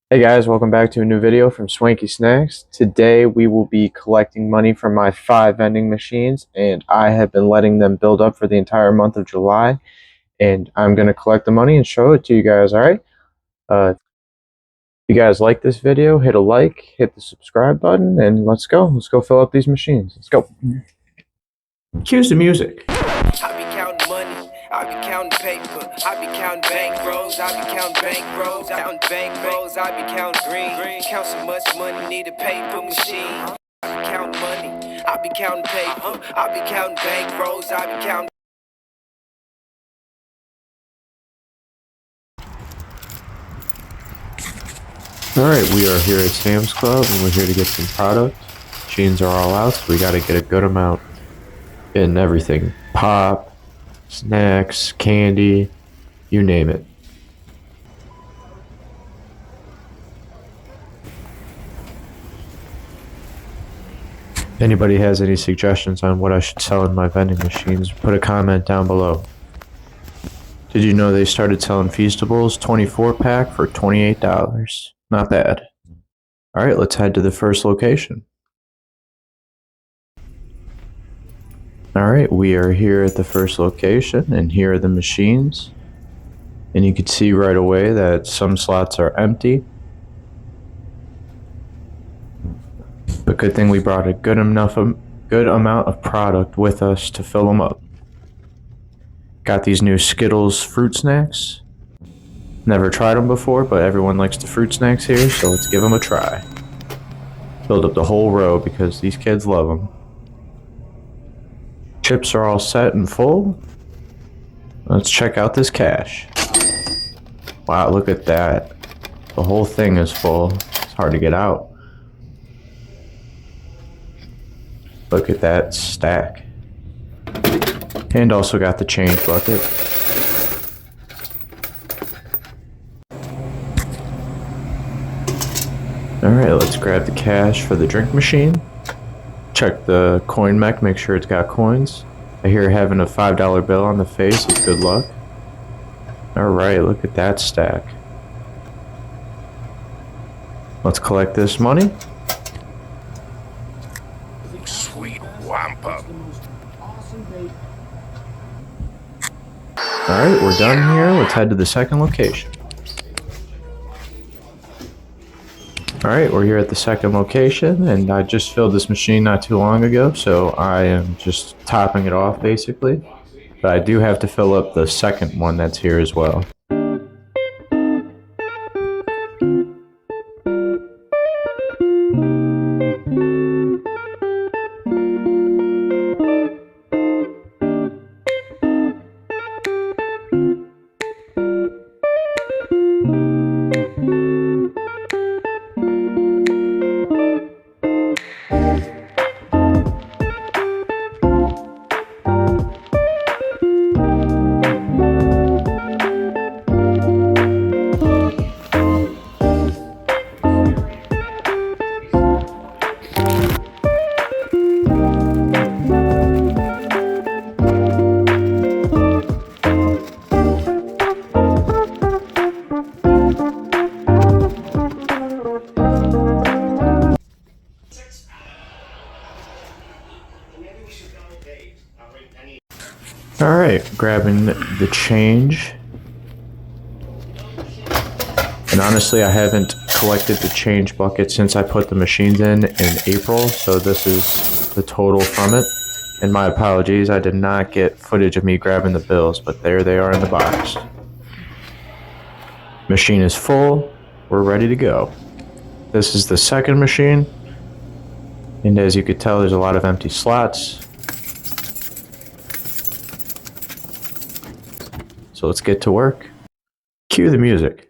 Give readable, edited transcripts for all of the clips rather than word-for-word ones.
Hey guys, welcome back to a new video from Swanky Snacks. Today we will be collecting money from my 5 vending machines, and I have been letting them build up for the entire month of July, and I'm going to collect the money and show it to you guys, alright? If you guys like this video, hit a like, hit the subscribe button, and let's go. Let's go fill up these machines. Let's go. Cue the music. I be counting money, I be counting paper, I be counting bank rolls, I be counting bank rolls, counting bank rolls, I be counting green. Count so much money, need a paper machine. I be counting money, I be counting paper, I be counting bank rolls, I be counting. Alright, we are here at Sam's Club, and we're here to get some product. Machines are all out, so we gotta get a good amount. Getting everything. Pop, snacks, candy, you name it. If anybody has any suggestions on what I should sell in my vending machines, put a comment down below. Did you know they started selling Feastables 24 pack for $28? Not bad. Alright, let's head to the first location. Alright, we are here at the first location, and here are the machines. And you can see right away that some slots are empty. But good thing we brought a good amount of product with us to fill them up. Got these new Skittles fruit snacks. Never tried them before, but everyone likes the fruit snacks here, so let's give them a try. Filled up the whole row because these kids love them. Chips are all set and full. Let's check out this cash. Wow, look at that. The whole thing is full. It's hard to get out. Look at that stack. And also got the change bucket. Alright, let's grab the cash for the drink machine. Check the coin mech, make sure it's got coins. I hear having a $5 bill on the face is good luck. Alright, look at that stack. Let's collect this money. Sweet wampa. Alright, we're done here. Let's head to the second location. Alright, we're here at the second location, and I just filled this machine not too long ago, so I am just topping it off basically. But I do have to fill up the second one that's here as well. Alright, grabbing the change. And honestly, I haven't collected the change bucket since I put the machines in April, so this is the total from it. And my apologies, I did not get footage of me grabbing the bills, but there they are in the box. Machine is full, we're ready to go. This is the second machine, and as you could tell, there's a lot of empty slots. So let's get to work. Cue the music.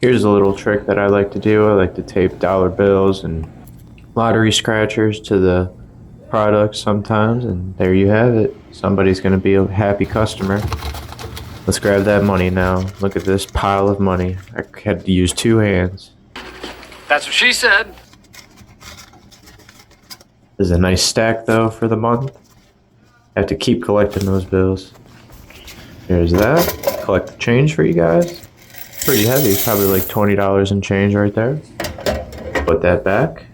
Here's a little trick that I like to do. I like to tape dollar bills and lottery scratchers to the products sometimes, and there you have it. Somebody's going to be a happy customer. Let's grab that money now. Look at this pile of money. I had to use 2 hands. That's what she said. This is a nice stack though for the month. I have to keep collecting those bills. There's that. Collect the change for you guys. Pretty heavy, probably like $20 in change right there. Put that back.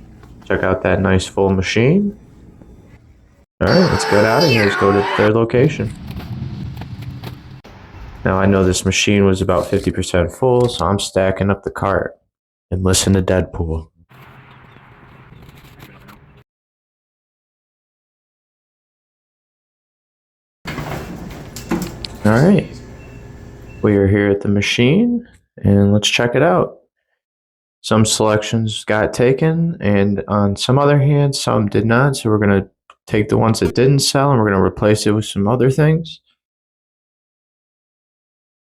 Check out that nice full machine. Alright, let's get out of here. Let's go to the 3rd location. Now I know this machine was about 50% full, so I'm stacking up the cart. And listen to Deadpool. Alright. We are here at the machine, and let's check it out. Some selections got taken, and on some other hand, some did not. So we're going to take the ones that didn't sell, and we're going to replace it with some other things.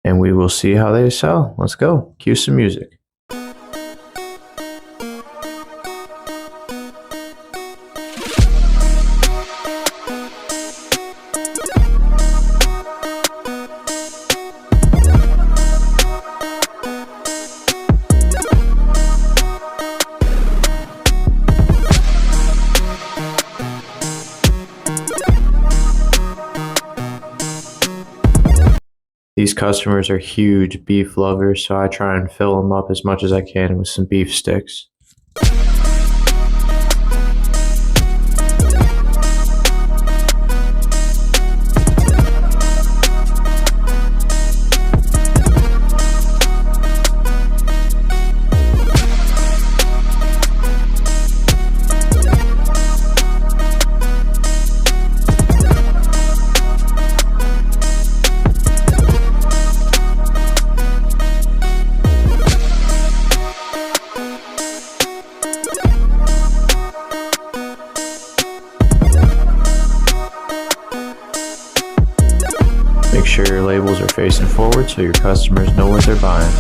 And we will see how they sell. Let's go. Cue some music. These customers are huge beef lovers, so I try and fill them up as much as I can with some beef sticks. Make sure your labels are facing forward so your customers know what they're buying.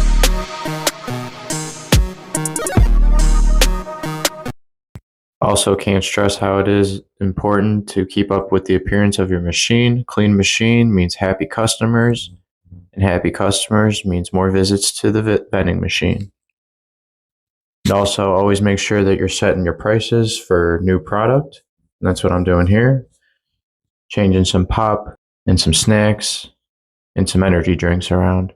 Also, can't stress how it is important to keep up with the appearance of your machine. Clean machine means happy customers, and happy customers means more visits to the vending machine. And also, always make sure that you're setting your prices for new product. And that's what I'm doing here. Changing some pop and some snacks and some energy drinks around.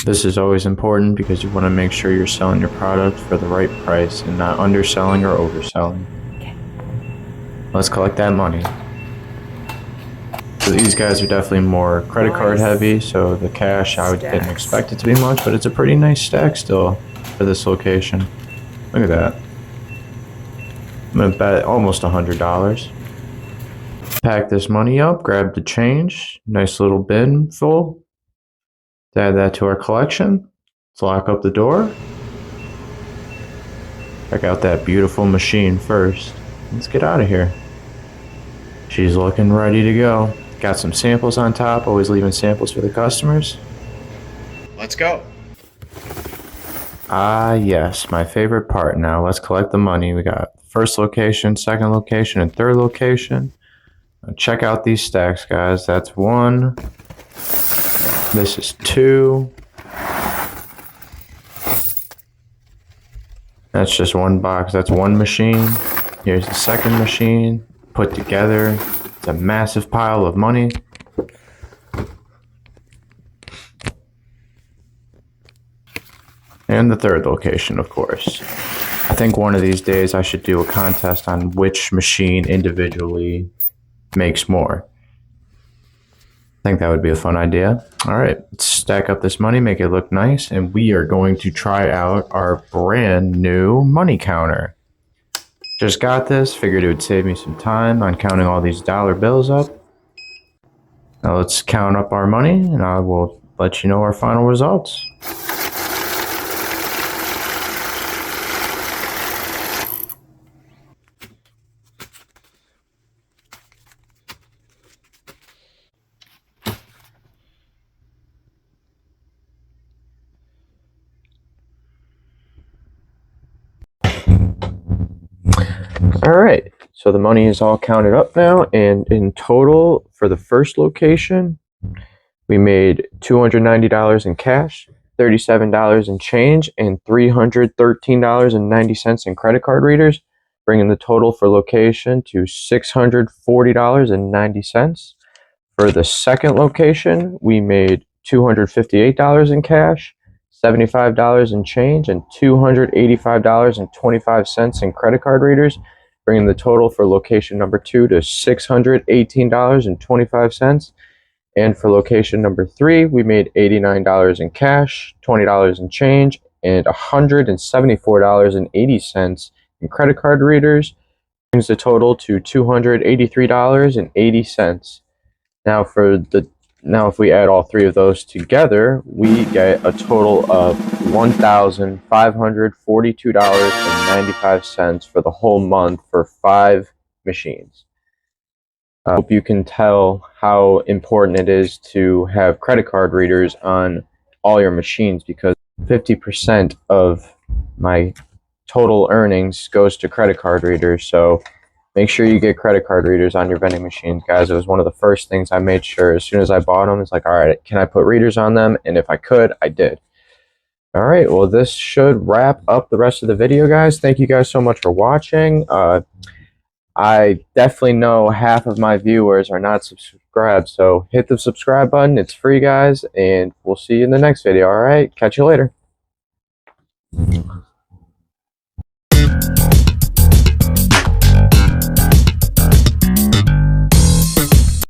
This is always important because you want to make sure you're selling your product for the right price and not underselling or overselling. Let's collect that money. So these guys are definitely more credit card heavy, so the cash I didn't expect it to be much, but it's a pretty nice stack still for this location. Look at that. I'm gonna bet almost $100. Pack this money up, grab the change, nice little bin full. Add that to our collection. Let's lock up the door. Check out that beautiful machine first. Let's get out of here. She's looking ready to go. Got some samples on top, always leaving samples for the customers. Let's go. Ah, yes, my favorite part now. Let's collect the money. We got first location, second location, and third location. Check out these stacks, guys. That's 1. This is 2. That's just 1 box. That's 1 machine. Here's the second machine put together. It's a massive pile of money. And the third location, of course. I think one of these days I should do a contest on which machine individually makes more. I think that would be a fun idea. All right, let's stack up this money, make it look nice, and we are going to try out our brand new money counter. Just got this, figured it would save me some time on counting all these dollar bills up. Now let's count up our money, and I will let you know our final results. All right, so the money is all counted up now, and in total for the first location, we made $290 in cash, $37 in change, and $313.90 in credit card readers, bringing the total for location to $640.90. For the second location, we made $258 in cash, $75 in change, and $285.25 in credit card readers, bringing the total for location number 2 to $618.25. And for location number 3, we made $89 in cash, $20 in change, and $174.80 in credit card readers, brings the total to $283.80. Now if we add all three of those together, we get a total of $1,542.95 for the whole month for 5 machines. I hope you can tell how important it is to have credit card readers on all your machines, because 50% of my total earnings goes to credit card readers. So make sure you get credit card readers on your vending machines, guys. It was one of the first things I made sure as soon as I bought them. It's like, all right, can I put readers on them? And if I could, I did. All right, well, this should wrap up the rest of the video, guys. Thank you guys so much for watching. I definitely know half of my viewers are not subscribed, so hit the subscribe button. It's free, guys, and we'll see you in the next video, all right? Catch you later.